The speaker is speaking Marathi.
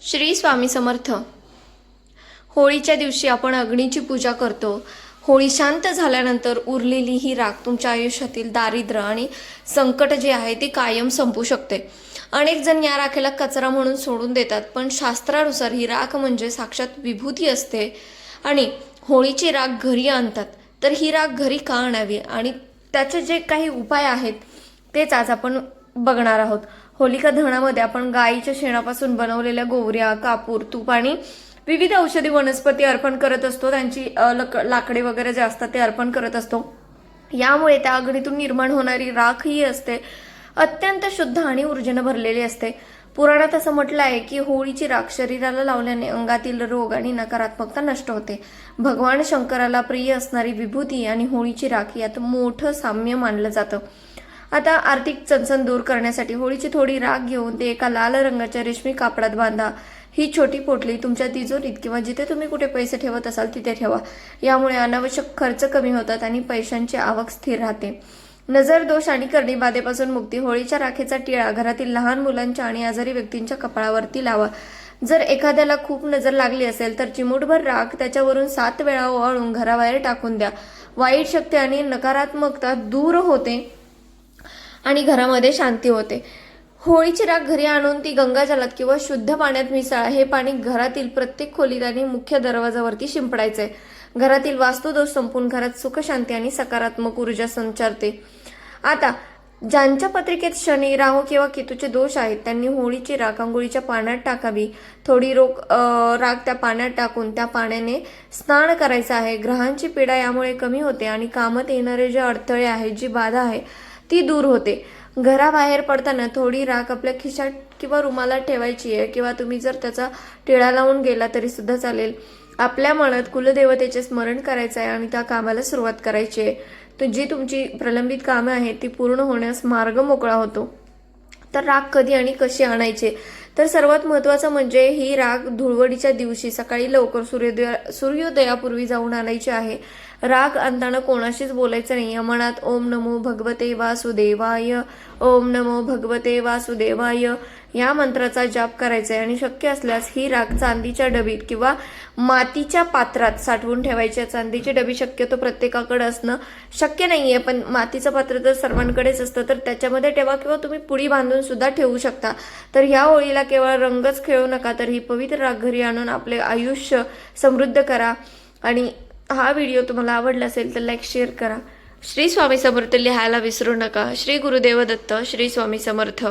श्री स्वामी समर्थ। होळीच्या दिवशी आपण अग्नीची पूजा करतो। होळी शांत झाल्यानंतर उरलेली ही राख तुमच्या आयुष्यातील दारिद्र्य आणि संकट जे आहे ते कायम संपू शकते। अनेक जण या राखेला कचरा म्हणून सोडून देतात, पण शास्त्रानुसार ही राख म्हणजे साक्षात विभूती असते आणि होळीची राख घरी आणतात। तर ही राख घरी का आणावी आणि त्याचे जे काही उपाय आहेत तेच आज आपण बघणार आहोत। होलिका दहनामध्ये आपण गायीच्या शेणापासून बनवलेल्या गोवऱ्या, कापूर, तूप आणि विविध औषधी वनस्पती अर्पण करत असतो। त्यांची लाकडे वगैरे जे असतात ते अर्पण करत असतो। यामुळे त्या अग्नीतून निर्माण होणारी राख ही असते अत्यंत शुद्ध आणि ऊर्जेने भरलेली असते। पुराणात असं म्हटलं आहे की होळीची राख शरीराला लावल्याने अंगातील रोग आणि नकारात्मकता नष्ट होते। भगवान शंकराला प्रिय असणारी विभूती आणि होळीची राख यात मोठं साम्य मानलं जातं। आता आर्थिक चणचण दूर करण्यासाठी होळीची थोडी राख घेऊन ते एका लाल रंगाच्या रेशमी कापडात बांधा। ही छोटी पोटली तुमच्या तिजोरीत किंवा जिथे तुम्ही कुठे पैसे ठेवत असाल तिथे ठेवा। यामुळे अनावश्यक खर्च कमी होतात आणि पैशांची आवक स्थिर राहते। नजर दोष आणि करणी बाधेपासून मुक्ती। होळीच्या राखेचा टिळा घरातील लहान मुलांच्या आणि आजारी व्यक्तींच्या कपाळावरती लावा। जर एखाद्याला खूप नजर लागली असेल तर चिमूटभर राख त्याच्यावरून 7 वेळा ओवाळून घराबाहेर टाकून द्या। वाईट शक्ती आणि नकारात्मकता दूर होते आणि घरामध्ये शांती होते। होळीची राख घरी आणून ती गंगाजलात किंवा शुद्ध पाण्यात मिसळा। हे पाणी घरातील प्रत्येक खोलीत आणि मुख्य दरवाजावरती शिंपडायचे। घरातील वास्तुदोष संपून घरात सुख, शांती आणि सकारात्मक ऊर्जा संचारते। आता ज्यांच्या पत्रिकेत शनी, राहू किंवा केतूचे दोष आहेत त्यांनी होळीची राख अंघोळीच्या पाण्यात टाकावी। थोडी राख त्या पाण्यात टाकून त्या पाण्याने स्नान करायचं आहे। ग्रहांची पीडा यामुळे कमी होते आणि कामात येणारे जे अडथळे आहेत, जी बाधा आहे ती दूर होते। घराबाहेर पडताना थोडी राख आपल्या खिशात किंवा रुमालात ठेवायची आहे किंवा तुम्ही जर त्याचा टिळा लावून गेला तरी सुद्धा चालेल। आपल्या मनात कुलदेवतेचे स्मरण करायचं आहे आणि त्या कामाला सुरुवात करायची आहे। तर जी तुमची प्रलंबित कामे आहेत ती पूर्ण होण्यास मार्ग मोकळा होतो। तर राख कधी आणि कशी आणायची, तर सर्वात महत्त्वाचं म्हणजे ही राख धुळवडीच्या दिवशी सकाळी लवकर सूर्योदयापूर्वी जाऊन आणायची आहे। राख आणताना कोणाशीच बोलायचं नाही। मनात ओम नमो भगवते वासुदेवाय, ओम नमो भगवते वासुदेवाय या मंत्राचा जाप करायचा आहे आणि शक्य असल्यास ही राख चांदीच्या डबीत किंवा मातीच्या पात्रात साठवून ठेवायची। चांदीची डबी शक्यतो प्रत्येकाकडे असणं शक्य नाहीये, पण मातीचं पात्र तर सर्वांकडेच असतं, तर त्याच्यामध्ये ठेवा किंवा तुम्ही पुडी बांधून सुद्धा ठेवू शकता। तर ह्या होळीला केवळ रंगच खेळू नका, तर ही पवित्र राख घरी आणून आपले आयुष्य समृद्ध करा। आणि हा व्हिडिओ तुम्हाला आवडला असेल तर लाईक, शेअर करा। श्री स्वामी समर्थ लिहायला विसरू नका। श्री गुरुदेव दत्त। श्री स्वामी समर्थ।